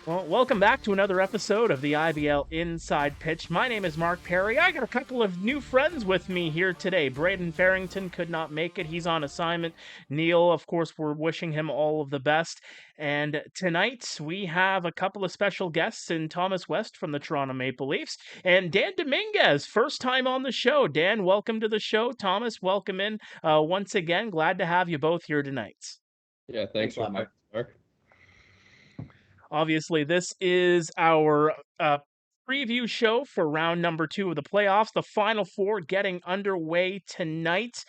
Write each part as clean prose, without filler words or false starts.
Well, welcome back to another episode of the IBL Inside Pitch. My name is Mark Pare. I got a couple of new friends with me here today. Braeden Ferrington could not make it. He's on assignment. Neil, of course, we're wishing him all of the best. And tonight we have a couple of special guests in Thomas West from the Toronto Maple Leafs and Dan Dominguez, first time on the show. Dan, welcome to the show. Thomas, welcome in once again. Glad to have you both here tonight. Yeah, thanks Thanks a for lot, having Mark. us, Mark. Obviously, this is our preview show for round number 2 of the playoffs. The Final Four getting underway tonight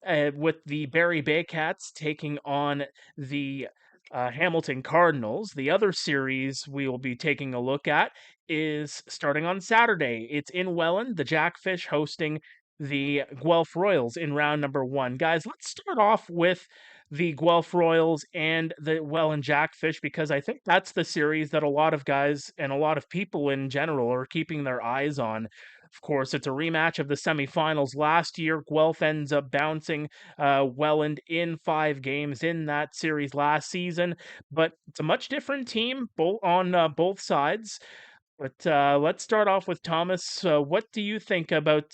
with the Barrie Baycats taking on the Hamilton Cardinals. The other series we will be taking a look at is starting on Saturday. It's in Welland, the Jackfish hosting the Guelph Royals in round number 1. Guys, let's start off with the Guelph Royals and the Welland Jackfish because I think that's the series that a lot of guys and a lot of people in general are keeping their eyes on. Of course, it's a rematch of the semifinals last year. Guelph ends up bouncing Welland in 5 games in that series last season, but it's a much different team on both sides. But let's start off with Thomas. What do you think about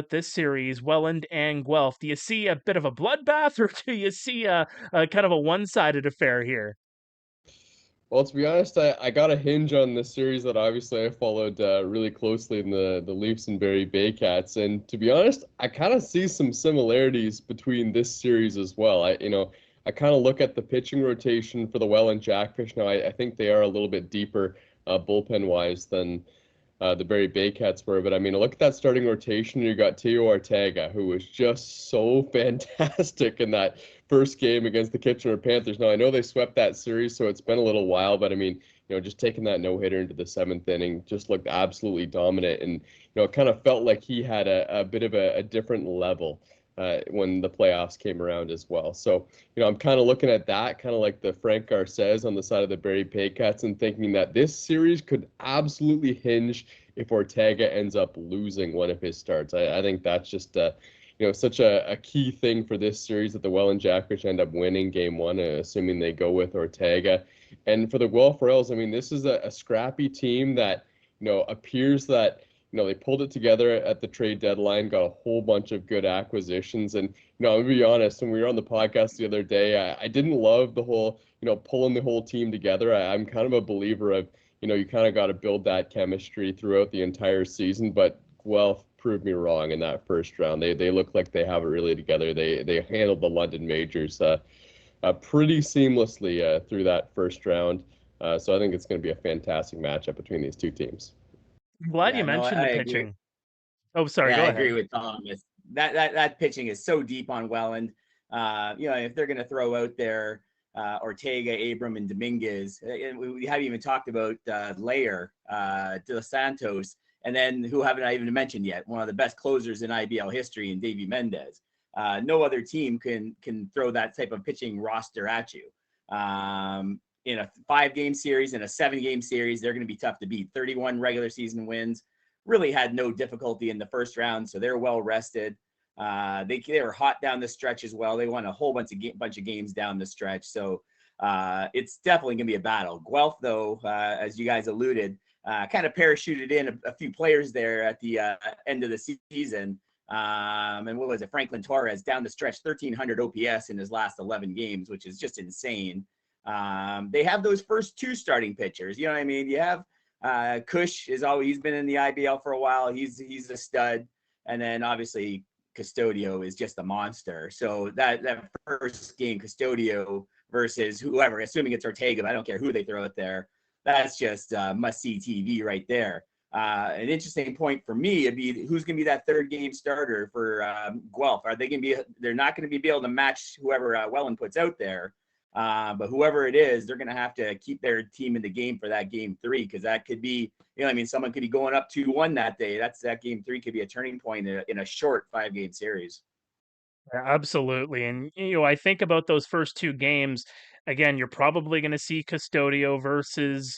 this series, Welland and Guelph? Do you see a bit of a bloodbath, or do you see a kind of a one-sided affair here? Well, to be honest, I got a hinge on this series that obviously I followed really closely in the Leafs and Barrie Baycats, and to be honest, I kind of see some similarities between this series as well. I kind of look at the pitching rotation for the Welland Jackfish now. I think they are a little bit deeper bullpen wise than the Barrie Baycats were. But I mean, look at that starting rotation. You got Teo Ortega, who was just so fantastic in that first game against the Kitchener Panthers. Now, I know they swept that series, so it's been a little while, but I mean, just taking that no-hitter into the 7th inning just looked absolutely dominant. And, it kind of felt like he had a bit of a different level when the playoffs came around as well. So, I'm kind of looking at that, kind of like the Frank Garces on the side of the Barrie Baycats, and thinking that this series could absolutely hinge if Ortega ends up losing one of his starts. I think that's just such a key thing for this series that the Welland Jackfish end up winning game 1, assuming they go with Ortega. And for the Guelph Royals, I mean, this is a scrappy team that appears that they pulled it together at the trade deadline, got a whole bunch of good acquisitions. And, I'm going to be honest, when we were on the podcast the other day, I didn't love the whole, pulling the whole team together. I'm kind of a believer of, you kind of got to build that chemistry throughout the entire season. But Guelph proved me wrong in that first round. They look like they have it really together. They handled the London majors pretty seamlessly through that first round. So I think it's going to be a fantastic matchup between these two teams. I'm glad you Yeah, no, mentioned I the agree. pitching. Oh, sorry, Yeah, I go ahead. agree with Tom. That pitching is so deep on Welland. If they're going to throw out there Ortega, Abram, and Dominguez, and we haven't even talked about Layer, De Los Santos, and then who haven't I even mentioned yet? One of the best closers in IBL history, in Davey Mendez. No other team can throw that type of pitching roster at you. In a 5-game series, in a 7-game series, they're going to be tough to beat. 31 regular season wins, really had no difficulty in the first round, so they're well rested. They were hot down the stretch as well. They won a whole bunch of games down the stretch, so it's definitely going to be a battle. Guelph, though, as you guys alluded, kind of parachuted in a few players there at the end of the season. And what was it? Franklin Torres down the stretch, 1,300 OPS in his last 11 games, which is just insane. They have those first 2 starting pitchers. You know what I mean? You have Kush he's been in the IBL for a while. He's a stud. And then obviously Custodio is just a monster. So that first game, Custodio versus whoever, assuming it's Ortega, I don't care who they throw it there. That's just must-see TV right there. An interesting point for me would be who's going to be that 3rd game starter for Guelph. Are they going to be? They're not going to be able to match whoever Welland puts out there. But whoever it is, they're going to have to keep their team in the game for that game 3, because that could be, someone could be going up 2-1 that day. That game 3 could be a turning point in a short 5-game series. Yeah, absolutely. And I think about those first 2 games. Again, you're probably going to see Custodio versus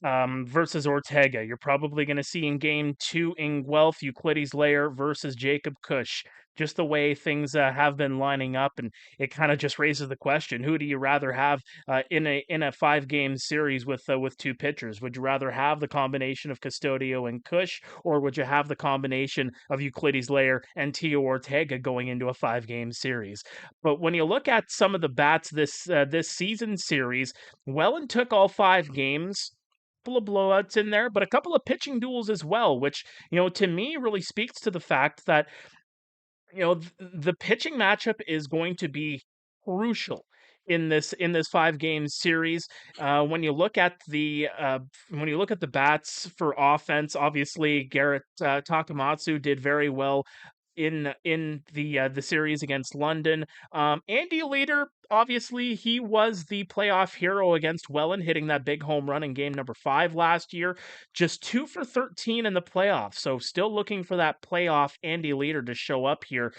Ortega. You're probably going to see in game 2 in Guelph, Euclides Layer versus Jacob Cush. just the way things have been lining up, and it kind of just raises the question: who do you rather have in a 5-game series with two pitchers? Would you rather have the combination of Custodio and Cush, or would you have the combination of Euclides Layer and Tio Ortega going into a 5-game series? But when you look at some of the bats this season series, Welland took all 5 games. Couple of blowouts in there, but a couple of pitching duels as well, which, to me really speaks to the fact that, the pitching matchup is going to be crucial in this 5-game series. When you look at the bats for offense, obviously Garrett Takamatsu did very well in the series against London. Andy Leader, obviously, he was the playoff hero against Welland, hitting that big home run in game number 5 last year. Just 2 for 13 in the playoffs, so still looking for that playoff Andy Leader to show up here,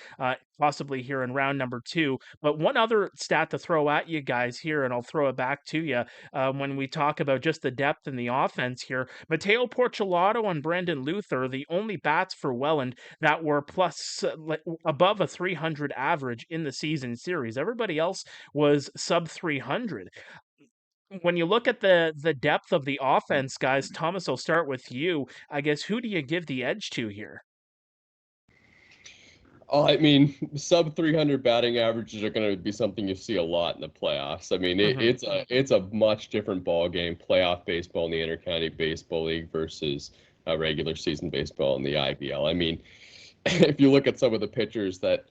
possibly here in round number 2. But one other stat to throw at you guys here, and I'll throw it back to you when we talk about just the depth in the offense here. Mateo Porcelato and Brendan Luther, the only bats for Welland that were above a 300 average in the season series. Everybody else was sub 300. When you look at the depth of the offense, guys, Thomas, I'll start with you. I guess, who do you give the edge to here? Oh, I mean, sub 300 batting averages are going to be something you see a lot in the playoffs. I mean, it's a much different ball game, playoff baseball in the Intercounty Baseball League versus regular season baseball in the IBL. I mean, if you look at some of the pitchers that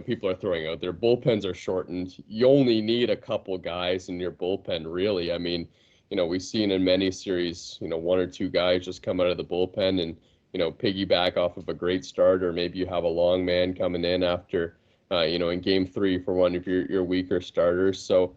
people are throwing out there, bullpens are shortened. You only need a couple guys in your bullpen, really. I mean, we've seen in many series, 1 or 2 guys just come out of the bullpen and piggyback off of a great start, or maybe you have a long man coming in after, in game 3 for one of your weaker starters. So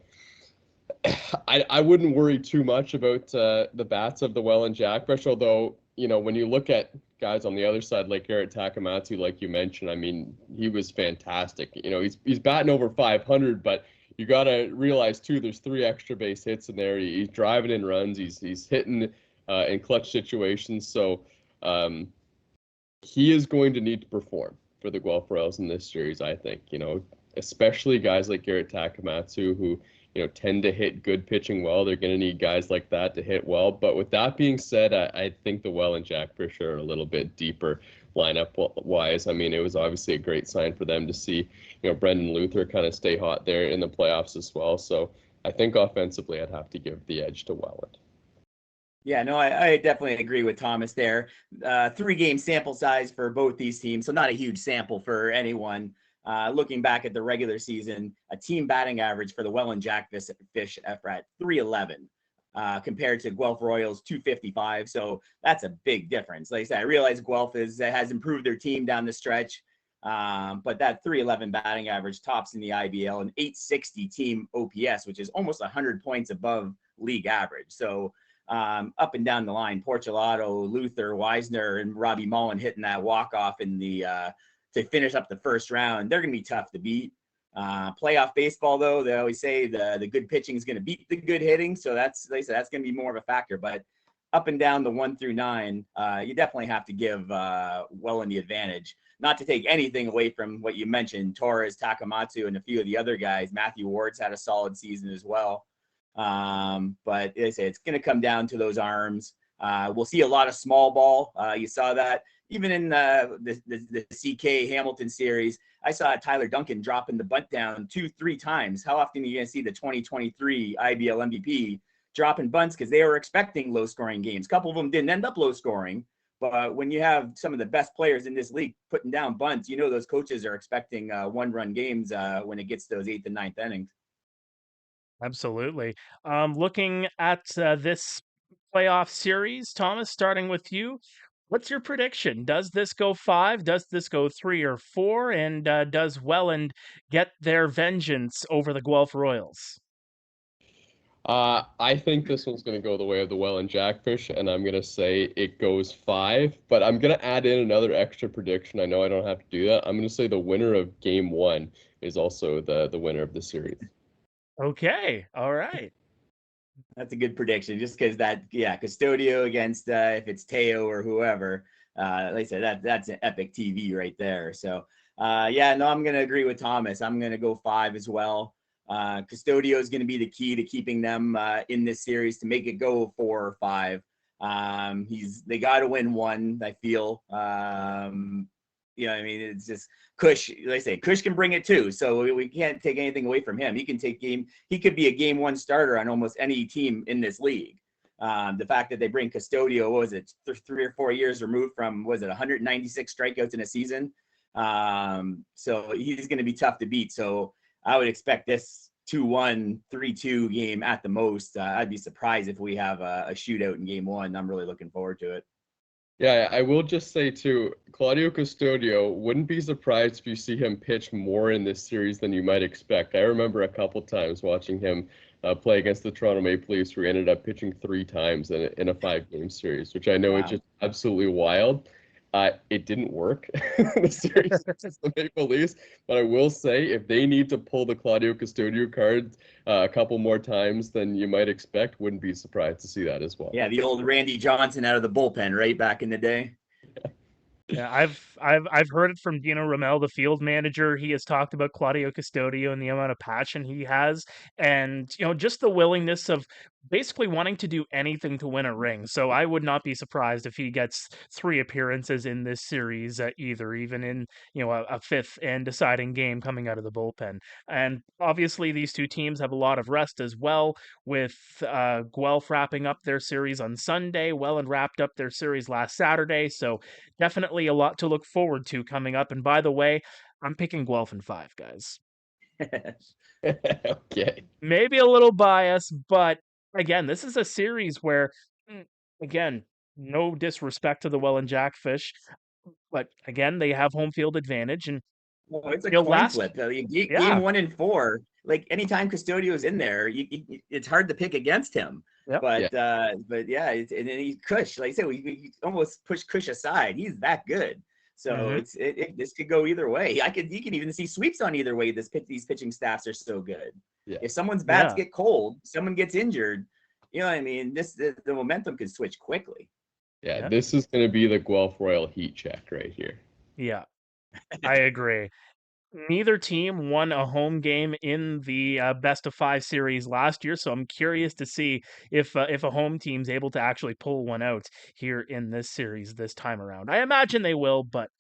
I wouldn't worry too much about the bats of the Welland Jackfish, although, when you look at guys on the other side like Garrett Takamatsu, like you mentioned, I mean, he was fantastic. He's batting over 500, but you got to realize too, there's 3 extra base hits in there. He's driving in runs. He's hitting in clutch situations. So he is going to need to perform for the Guelph Royals in this series, I think, especially guys like Garrett Takamatsu who, tend to hit good pitching well. They're going to need guys like that to hit well. But with that being said, I think the Welland Jackfish are a little bit deeper lineup-wise. I mean, it was obviously a great sign for them to see, Brendan Luther kind of stay hot there in the playoffs as well. So I think offensively, I'd have to give the edge to Welland. Yeah, no, I definitely agree with Thomas there. 3-game sample size for both these teams, so not a huge sample for anyone. Looking back at the regular season, a team batting average for the Welland Jackfish at 311 compared to Guelph Royals 255. So that's a big difference. Like I said, I realize Guelph has improved their team down the stretch, but that 311 batting average tops in the IBL, and 860 team OPS, which is almost 100 points above league average. So up and down the line, Porcelato, Luther, Weisner, and Robbie Mullen hitting that walk-off in the to finish up the first round. They're going to be tough to beat. Playoff baseball, though, they always say the good pitching is going to beat the good hitting. So that's going to be more of a factor. But up and down the 1 through 9, you definitely have to give Welland the advantage. Not to take anything away from what you mentioned, Torres, Takamatsu, and a few of the other guys. Matthew Ward's had a solid season as well. But as I say, it's going to come down to those arms. We'll see a lot of small ball. You saw that even in the CK Hamilton series. I saw Tyler Duncan dropping the bunt down 2-3 times. How often are you going to see the 2023 IBL MVP dropping bunts? Because they were expecting low-scoring games. A couple of them didn't end up low-scoring. But when you have some of the best players in this league putting down bunts, those coaches are expecting one-run games when it gets to those 8th and 9th innings. Absolutely. Looking at this playoff series, Thomas, starting with you, what's your prediction? Does this go 5? Does this go 3 or 4? And does Welland get their vengeance over the Guelph Royals? I think this one's going to go the way of the Welland Jackfish, and I'm going to say it goes 5, but I'm going to add in another extra prediction. I know I don't have to do that. I'm going to say the winner of game 1 is also the winner of the series. Okay. All right. That's a good prediction, just because Custodio against if it's Teo or whoever, like I said, that's an epic TV right there. So yeah, no, I'm going to agree with Thomas. I'm going to go 5 as well. Custodio is going to be the key to keeping them in this series to make it go 4 or 5. They got to win one, I feel. You know, I mean, it's just Kush. Like I say, Kush can bring it too, so we can't take anything away from him. He could be a game 1 starter on almost any team in this league. The fact that they bring Custodio, what was it, 3 or 4 years removed from, was it 196 strikeouts in a season? So he's going to be tough to beat. So I would expect this 2-1, 3-2 game at the most. I'd be surprised if we have a shootout in game 1. I'm really looking forward to it. Yeah, I will just say too, Claudio Custodio, wouldn't be surprised if you see him pitch more in this series than you might expect. I remember a couple times watching him play against the Toronto Maple Leafs, where he ended up pitching 3 times in a 5-game series, which I know is just absolutely wild. It didn't work the series against the Maple Leafs, but I will say if they need to pull the Claudio Custodio card a couple more times than you might expect, wouldn't be surprised to see that as well. Yeah, the old Randy Johnson out of the bullpen, right, back in the day. Yeah, I've heard it from Dino Ramel, the field manager. He has talked about Claudio Custodio and the amount of passion he has, and just the willingness of basically wanting to do anything to win a ring. So I would not be surprised if he gets 3 appearances in this series either, even in a 5th and deciding game coming out of the bullpen. And obviously these two teams have a lot of rest as well, with Guelph wrapping up their series on Sunday. Welland wrapped up their series last Saturday, so definitely a lot to look forward to coming up. And by the way, I'm picking Guelph in 5, guys. Okay. Maybe a little bias, but again, this is a series where, again, no disrespect to the Welland Jackfish, but again, they have home field advantage. And well, it's a coin flip. Game 1 and 4, like anytime Custodio's in there, it's hard to pick against him. Yep. But yeah, and then he's Kush. Like I said, we almost push Kush aside. He's that good. So this could go either way. You can even see sweeps on either way. These pitching staffs are so good. Yeah. If someone's bats get cold, someone gets injured, you know what I mean? The momentum could switch quickly. Yeah, this is going to be the Guelph Royal heat check right here. Yeah, I agree. Neither team won a home game in the best of 5 series last year, so I'm curious to see if a home team's able to actually pull one out here in this series this time around. I imagine they will, but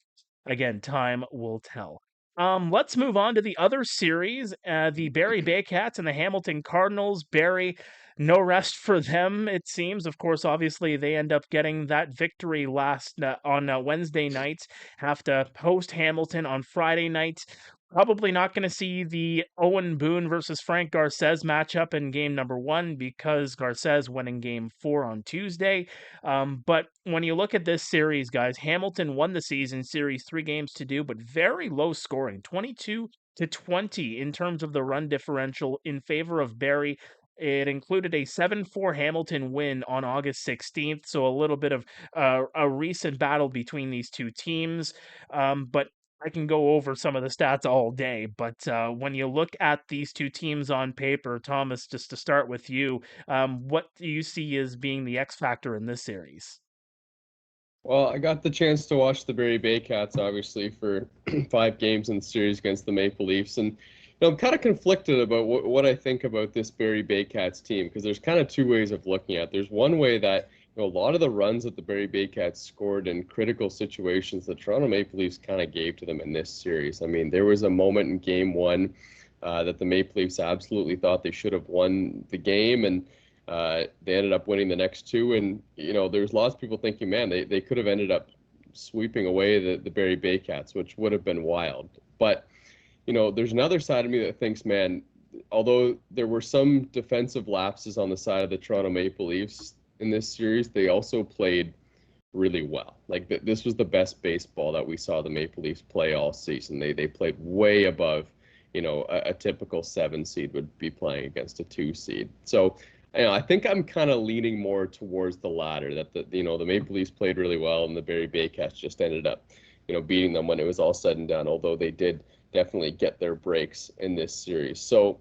again, time will tell. Let's move on to the other series, the Barrie Baycats and the Hamilton Cardinals. Barrie, no rest for them, it seems. Of course, obviously, they end up getting that victory on Wednesday night, have to host Hamilton on Friday night. Probably not going to see the Owen Boone versus Frank Garces matchup in game number 1 because Garces went in game 4 on Tuesday. But when you look at this series, guys, Hamilton won the season series 3 games to 2, but very low scoring, 22-20 in terms of the run differential in favor of Barrie. It included a 7-4 Hamilton win on August 16th, so a little bit of a recent battle between these two teams. But I can go over some of the stats all day, but when you look at these two teams on paper, Thomas, just to start with you, what do you see as being the X factor in this series? Well, I got the chance to watch the Barrie Baycats, obviously, for 5 games in the series against the Maple Leafs, and I'm kind of conflicted about what I think about this Barrie Baycats team, because there's kind of 2 ways of looking at it. There's one way that a lot of the runs that the Barrie Baycats scored in critical situations, the Toronto Maple Leafs kind of gave to them in this series. I mean, there was a moment in game 1 that the Maple Leafs absolutely thought they should have won the game, and they ended up winning the next 2. And, there's lots of people thinking, man, they could have ended up sweeping away the Barrie Baycats, which would have been wild. But, there's another side of me that thinks, man, although there were some defensive lapses on the side of the Toronto Maple Leafs in this series, they also played really well. Like this was the best baseball that we saw the Maple Leafs play all season. They played way above, a typical 7 seed would be playing against a 2 seed. So, I think I'm kind of leaning more towards the latter, that the Maple Leafs played really well and the Barrie Baycats just ended up, beating them when it was all said and done, although they did definitely get their breaks in this series. So,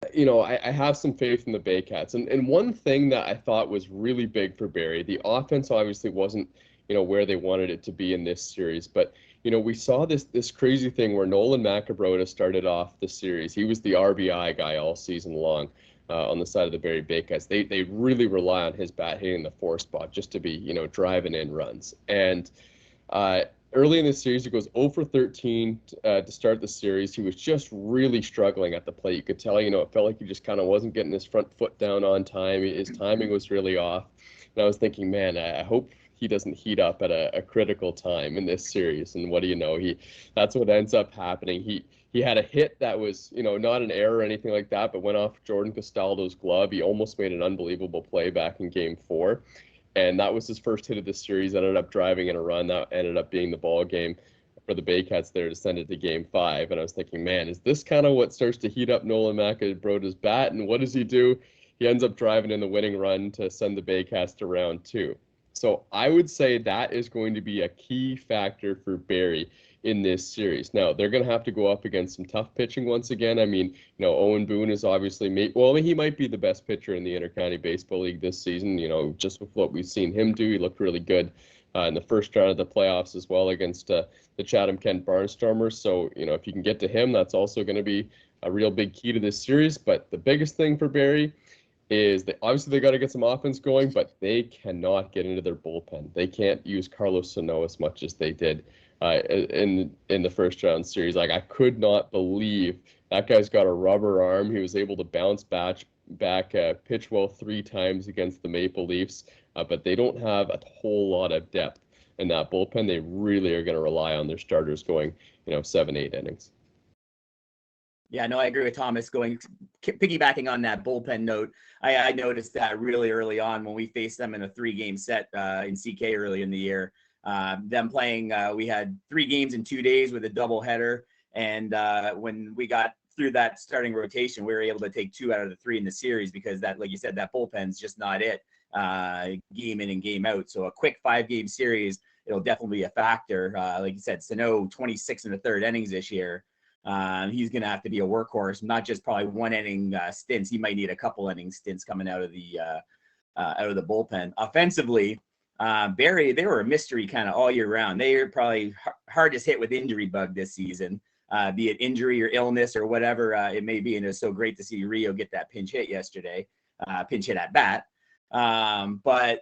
I have some faith in the Baycats. And one thing that I thought was really big for Barrie, the offense obviously wasn't, where they wanted it to be in this series. But we saw this crazy thing where Nolan McAbrota started off the series. He was the RBI guy all season long on the side of the Barrie Baycats. They really rely on his bat hitting the 4 spot just to be driving in runs. And early in the series, he goes 0 for 13 to start the series. He was just really struggling at the plate. You could tell, it felt like he just kind of wasn't getting his front foot down on time. His timing was really off. And I was thinking, man, I hope he doesn't heat up at a critical time in this series. And what do you know? That's what ends up happening. He had a hit that was, not an error or anything like that, but went off Jordan Castaldo's glove. He almost made an unbelievable play back in Game 4. And that was his first hit of the series. Ended up driving in a run. That ended up being the ball game for the Baycats there to send it to Game 5. And I was thinking, man, is this kind of what starts to heat up Nolan McAbrota's bat? And what does he do? He ends up driving in the winning run to send the Baycats to round 2. So I would say that is going to be a key factor for Barrie in this series. Now, they're going to have to go up against some tough pitching once again. I mean, Owen Boone is obviously he might be the best pitcher in the Intercounty Baseball League this season. Just with what we've seen him do, he looked really good in the first round of the playoffs as well against the Chatham-Kent Barnstormers. So, if you can get to him, that's also going to be a real big key to this series. But the biggest thing for Barrie is that obviously they got to get some offense going, but they cannot get into their bullpen. They can't use Carlos Sano as much as they did in the first round series. Like, I could not believe that guy's got a rubber arm. He was able to bounce back, pitch well 3 times against the Maple Leafs, but they don't have a whole lot of depth in that bullpen. They really are going to rely on their starters going, 7-8 innings. Yeah, no, I agree with Thomas. Piggybacking on that bullpen note, I noticed that really early on when we faced them in a 3-game set in CK early in the year. Them playing, we had 3 games in 2 days with a doubleheader, and when we got through that starting rotation, we were able to take 2 out of the 3 in the series because that, like you said, that bullpen's just not it. Game in and game out. So a quick 5-game series, it'll definitely be a factor. Like you said, Sano 26 in the 3rd innings this year. He's going to have to be a workhorse, not just probably 1 inning stints. He might need a couple inning stints coming out of the bullpen. Offensively, Barrie, they were a mystery kind of all year round. They are probably hardest hit with injury bug this season, be it injury or illness or whatever it may be. And it was so great to see Rio get that pinch hit yesterday, pinch hit at bat. But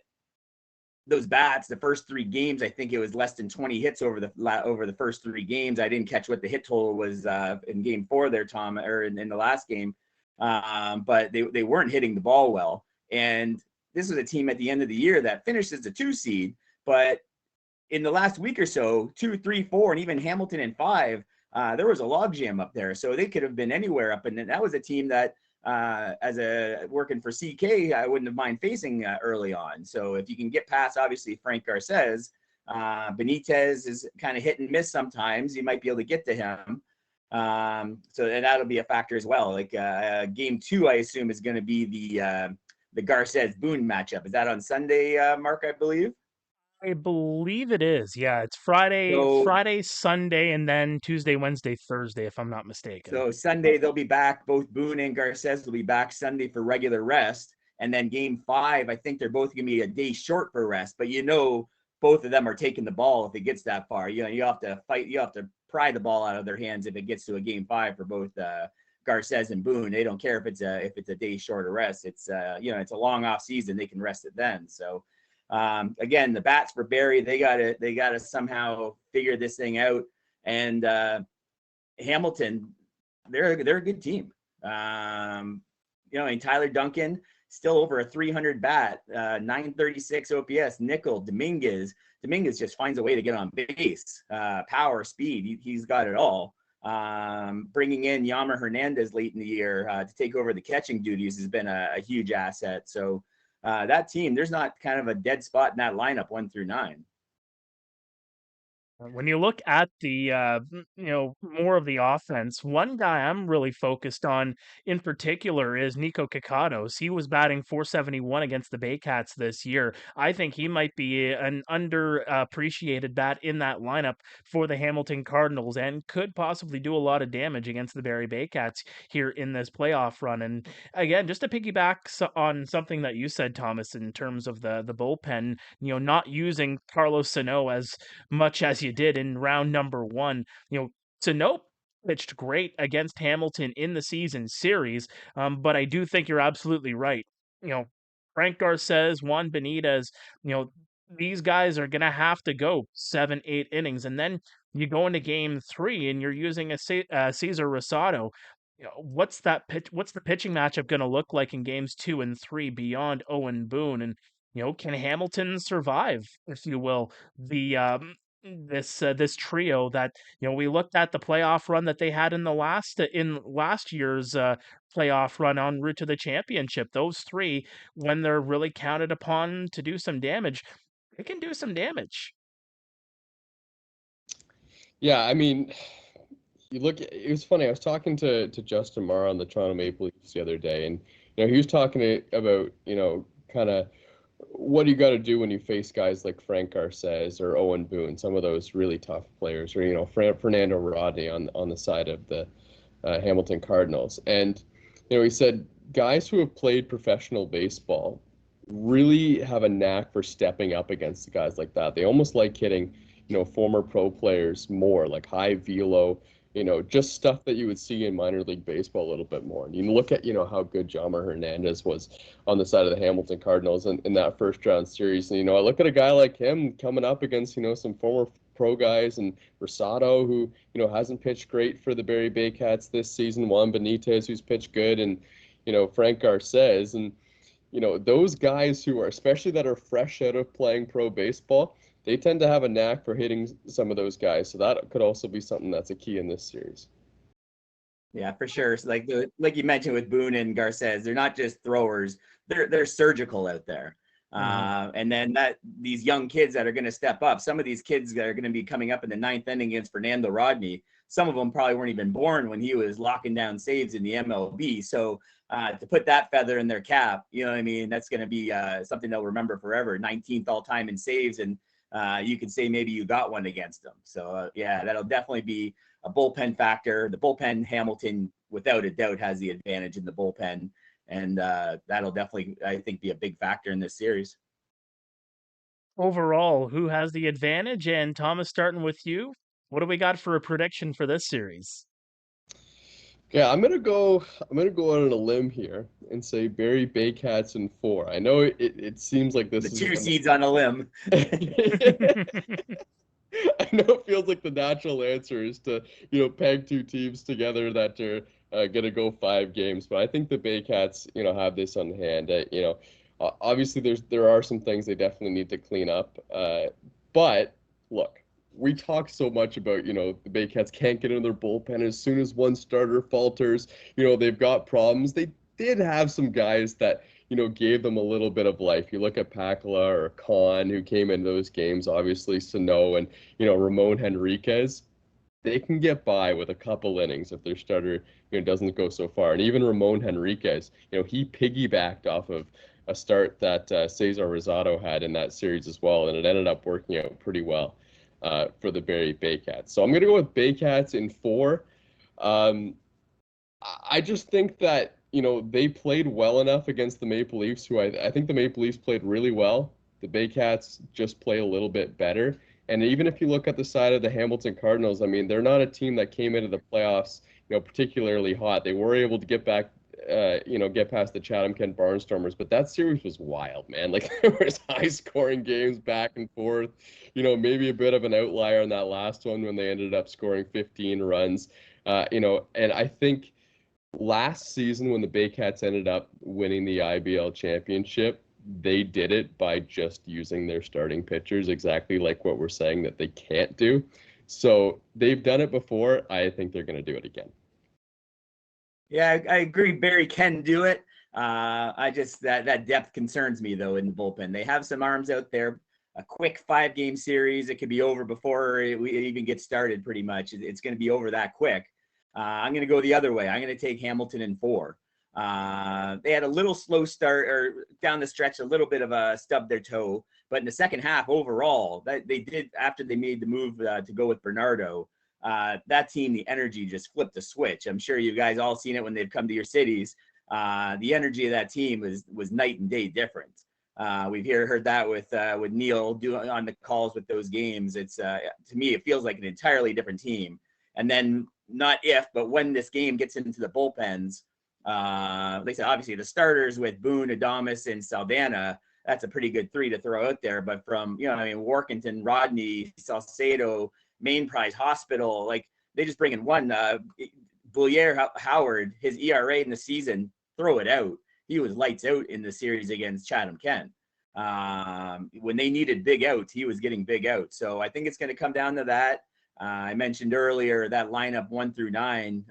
those bats, the first 3 games, I think it was less than 20 hits over the first 3 games. I didn't catch what the hit total was in Game 4 there, Tom, or in the last game. But they weren't hitting the ball well. And this was a team at the end of the year that finished as a 2 seed, but in the last week or so, 2, 3, 4, and even Hamilton in 5, there was a logjam up there. So they could have been anywhere up. And that was a team that, working for CK, I wouldn't have mind facing early on. So if you can get past, obviously, Frank Garces, Benitez is kind of hit and miss sometimes. You might be able to get to him. So and that'll be a factor as well. Like Game 2, I assume, is going to be the Garces Boone matchup. Is that on Sunday, Mark? I believe. I believe it is. Yeah, it's Friday, Sunday, and then Tuesday, Wednesday, Thursday, if I'm not mistaken. So Sunday they'll be back. Both Boone and Garces will be back Sunday for regular rest, and then Game 5, I think they're both going to be a day short for rest. But both of them are taking the ball if it gets that far. You have to fight. You have to pry the ball out of their hands if it gets to a Game 5 for both Garces and Boone. They don't care if it's a day short of rest. It's it's a long off season. They can rest it then. So. Again, the bats for Barrie, they gotta somehow figure this thing out. And Hamilton, they're a good team. And Tyler Duncan still over a 300 bat, 936 OPS. Nickel, Dominguez just finds a way to get on base. Power, speed, he's got it all. Bringing in Yammer Hernandez late in the year to take over the catching duties has been a huge asset. So. That team, there's not kind of a dead spot in that lineup 1 through 9. When you look at the, more of the offense, one guy I'm really focused on in particular is Nico Kakados. He was batting .471 against the Baycats this year. I think he might be an underappreciated bat in that lineup for the Hamilton Cardinals and could possibly do a lot of damage against the Barrie Baycats here in this playoff run. And again, just to piggyback on something that you said, Thomas, in terms of the bullpen, not using Carlos Sano as much as you did in round number one. Sano pitched great against Hamilton in the season series, but I do think you're absolutely right. Frank Garces, Juan Benitez, these guys are going to have to go 7, 8 innings. And then you go into game three and you're using a Cesar Rosado. What's the pitching matchup going to look like in games 2 and 3 beyond Owen Boone? And, can Hamilton survive, if you will, the this trio that we looked at the playoff run that they had in last year's playoff run en route to the championship. Those three, when they're really counted upon to do some damage, they can do some damage. Yeah, I mean, it was funny. I was talking to Justin Marr on the Toronto Maple Leafs the other day, and he was talking about kind of what you got to do when you face guys like Frank Garces or Owen Boone, some of those really tough players, or Fernando Rodney on the side of the Hamilton Cardinals. And he said guys who have played professional baseball really have a knack for stepping up against guys like that. They almost like hitting former pro players more, like high velo, just stuff that you would see in minor league baseball a little bit more. And you look at, how good Jomar Hernandez was on the side of the Hamilton Cardinals in that first round series. And, I look at a guy like him coming up against, some former pro guys, and Rosado, who, hasn't pitched great for the Barrie Baycats this season, Juan Benitez, who's pitched good, and, Frank Garces. And, those guys who are, especially that are fresh out of playing pro baseball, they tend to have a knack for hitting some of those guys. So that could also be something that's a key in this series. Yeah, for sure. So like you mentioned with Boone and Garces, they're not just throwers; they're surgical out there. And then these young kids that are going to step up, some of these kids that are going to be coming up in the 9th inning against Fernando Rodney, some of them probably weren't even born when he was locking down saves in the MLB. So to put that feather in their cap, that's going to be something they'll remember forever. 19th all time in saves, and you could say maybe you got one against them. So that'll definitely be a bullpen factor. The bullpen, Hamilton, without a doubt, has the advantage in the bullpen. And that'll definitely, I think, be a big factor in this series. Overall, who has the advantage? And Thomas, starting with you, what do we got for a prediction for this series? Yeah, I'm gonna go on a limb here and say Barrie Baycats in 4. I know it seems like this the is 2 seeds on a limb. I know it feels like the natural answer is to peg two teams together that are gonna go 5 games, but I think the Baycats have this on hand. Obviously there are some things they definitely need to clean up, but look. We talk so much about, the Baycats can't get in their bullpen as soon as one starter falters. They've got problems. They did have some guys that, gave them a little bit of life. You look at Pakala or Khan, who came in those games, obviously Sano and, Ramon Henriquez. They can get by with a couple innings if their starter, doesn't go so far. And even Ramon Henriquez, he piggybacked off of a start that Cesar Rosado had in that series as well, and it ended up working out pretty well. For the Barrie Baycats. So I'm going to go with Baycats in 4. I just think that, they played well enough against the Maple Leafs, who I think the Maple Leafs played really well. The Baycats just play a little bit better. And even if you look at the side of the Hamilton Cardinals, I mean, they're not a team that came into the playoffs, particularly hot. They were able to get back get past the Chatham-Kent Barnstormers, but that series was wild, man. Like, there was high-scoring games back and forth. Maybe a bit of an outlier on that last one when they ended up scoring 15 runs. And I think last season when the Baycats ended up winning the IBL championship, they did it by just using their starting pitchers, exactly like what we're saying that they can't do. So they've done it before. I think they're going to do it again. Yeah, I agree. Barrie can do it. I just that depth concerns me though in the bullpen. They have some arms out there. a quick 5-game series. It could be over before we even get started. Pretty much, it's going to be over that quick. I'm going to go the other way. I'm going to take Hamilton in 4. They had a little slow start, or down the stretch, a little bit of a stub their toe. But in the second half, overall, that they did, after they made the move to go with Bernardo, that team, the energy just flipped the switch. I'm sure you guys all seen it when they've come to your cities. The energy of that team was night and day different. We've heard that with Neil doing on the calls with those games. It's to me, it feels like an entirely different team. And then not if, but when this game gets into the bullpens, like I said, obviously the starters with Boone, Adames, and Saldana, that's a pretty good 3 to throw out there. But from, Workington, Rodney, Salcedo, Main Prize, Hospital, like they just bring in one. Boulier Howard, his ERA in the season, throw it out. He was lights out in the series against Chatham-Kent. When they needed big outs, he was getting big outs. So I think it's going to come down to that. I mentioned earlier that lineup 1 through 9.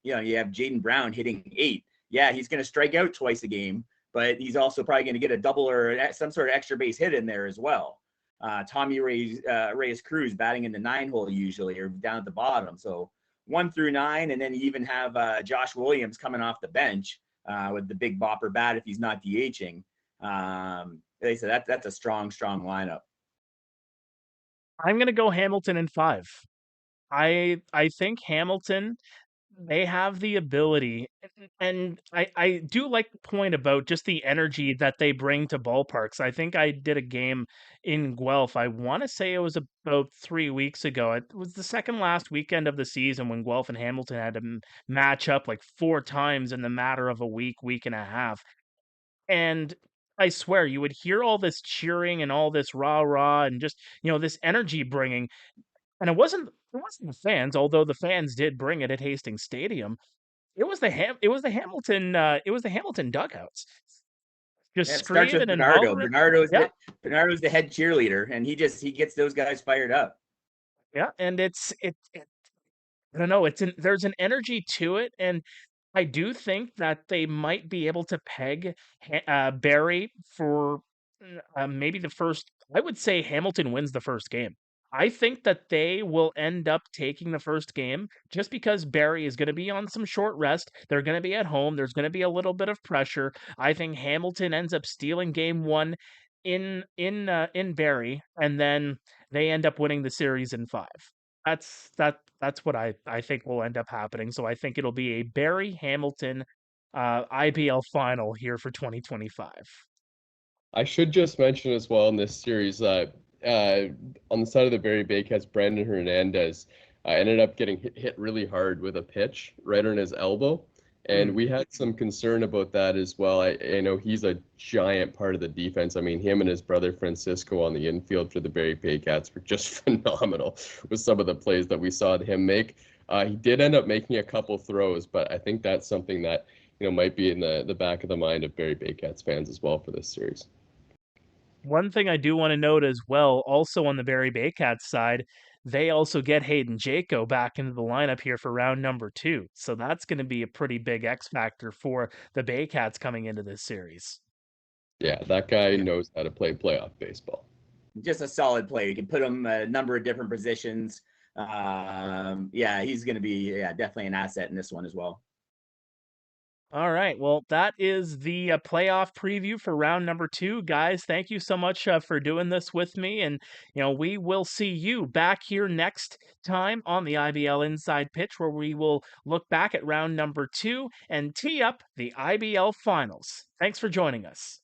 You have Jaden Brown hitting 8. Yeah, he's going to strike out twice a game, but he's also probably going to get a double or some sort of extra base hit in there as well. Tommy Reyes Cruz batting in the 9 hole usually, or down at the bottom. So 1 through 9, and then you even have Josh Williams coming off the bench with the big bopper bat if he's not DHing. They said that's a strong lineup. I'm going to go Hamilton in 5. I think Hamilton, they have the ability, and I do like the point about just the energy that they bring to ballparks. I think I did a game in Guelph. I want to say it was about 3 weeks ago. It was the second last weekend of the season when Guelph and Hamilton had to match up like 4 times in the matter of a week and a half. And I swear you would hear all this cheering and all this rah-rah and just, this energy bringing. And it wasn't the fans, although the fans did bring it at Hastings Stadium. It was the Hamilton dugouts. Just Yeah, it starts with screaming and Bernardo. hollering. Yeah, Bernardo's the head cheerleader, and he gets those guys fired up. yeah, and I don't know, there's an energy to it, and I do think that they might be able to peg Barrie for maybe the first. I would say Hamilton wins the first game. I think that they will end up taking the first game just because Barrie is going to be on some short rest. They're going to be at home. There's going to be a little bit of pressure. I think Hamilton ends up stealing game 1 in Barrie, and then they end up winning the series in 5. That's what I think will end up happening. So I think it'll be a Barrie Hamilton IBL final here for 2025. I should just mention as well in this series that on the side of the Barrie Baycats, Brandon Hernandez ended up getting hit really hard with a pitch right on his elbow. And we had some concern about that as well. I know he's a giant part of the defense. I mean, him and his brother Francisco on the infield for the Barrie Baycats were just phenomenal with some of the plays that we saw him make. He did end up making a couple throws, but I think that's something that might be in the back of the mind of Barrie Baycats fans as well for this series. One thing I do want to note as well, also on the Barrie Baycats side, they also get Hayden Jaco back into the lineup here for round number 2. So that's going to be a pretty big X factor for the Baycats coming into this series. Yeah, that guy knows how to play playoff baseball. Just a solid player. You can put him a number of different positions. He's going to be definitely an asset in this one as well. All right. Well, that is the playoff preview for round number 2. Guys, thank you so much for doing this with me. And, we will see you back here next time on the IBL Inside Pitch, where we will look back at round number 2 and tee up the IBL finals. Thanks for joining us.